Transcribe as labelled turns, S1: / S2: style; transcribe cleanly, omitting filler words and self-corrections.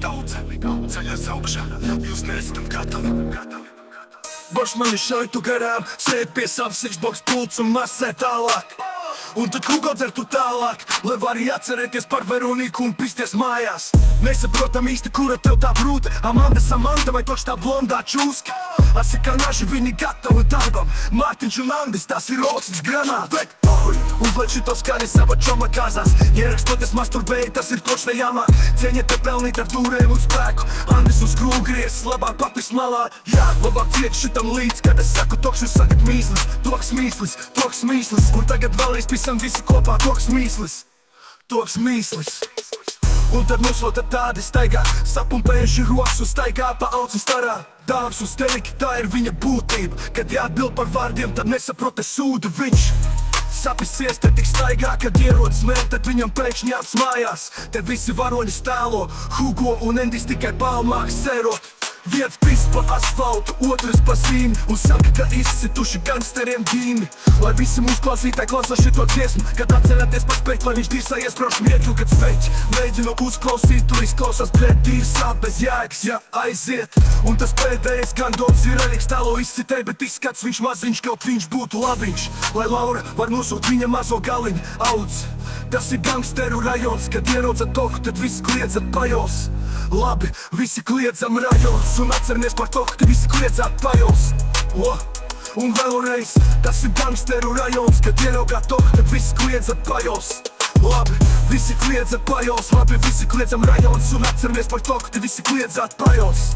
S1: daudz, ceļās augšā, jūs neesam gatavi. Boš mani šauj tu garām, sēd pie savas Xbox pults un masē tālāk. Un tad Hugo dzer tu tālāk, lai vari atcerēties par Veroniku un pisties mājās. Nesaprotam īsti, kura tev tā brūta, Samanta vai toč tā blondā čūska. Asi kā naši viņi gatavi darbam, Mārtiņš un Andis, tās ir oksnes granāts. Bet pohuj, uzliek šito skani sava čoma kāzās, ierakstoties masturbēji, tas ir točne jāmāk. Cieņa te pelnīt ar dūrēm un spēku, Andis uz skrūvu griezs, labāk papis malā. Jā, labāk ciet šitam līdz, kad es saku toks, jūs sakat mīslis, toks mīslis. Un tagad vēlreiz pisam visi kopā, toks mīslis. Un tad noslota tādi staigā, sapumpējuši rokas un staigā pa aucu starā. Dāvs uz teliki, tā ir viņa būtība, kad jāatbild par vārdiem, tad nesaprot es sūdu viņš. Sapisies, te tik staigā, kad ierodas mēr, tad viņam pēkšņi apsmājās. Te visi varoņi stēlo, Hugo un Endis tikai palmāk sērot. Viens pis pa asfaltu, otrs pa zīmi, un saka, ka izsituši gangsteriem ģīmi. Lai visi mūsu klausītāji klausās šito dziesmu, kad atcerēties par spēķi, lai viņš dīrsā iesprauž miekļu, kad sveķi. Mēģinu uzklausīt, tur izklausās, bļet, dīrsā bez jēgas, ja aiziet. Un tas pēdējais gandoms ir Eriks tālo izcitē, bet izskats viņš maziņš, kaut viņš būtu labiņš. Lai Laura var nosūt viņa mazo galiņu, audz. Tas ir gangsteru rajons, kad ierodza toku, tad visi kliedzat pajos. Labi, visi kliedzam rajons, un atceramies par toku, tad visi kliedzat pajos. Un vēlreiz, tas ir gangsteru rajons, kad ieraugāt toku, tad visi kliedzat pajos. Labi, visi kliedzat pajos, labi, visi kliedzam rajons, un atceramies par toku, tad visi kliedzat pajos.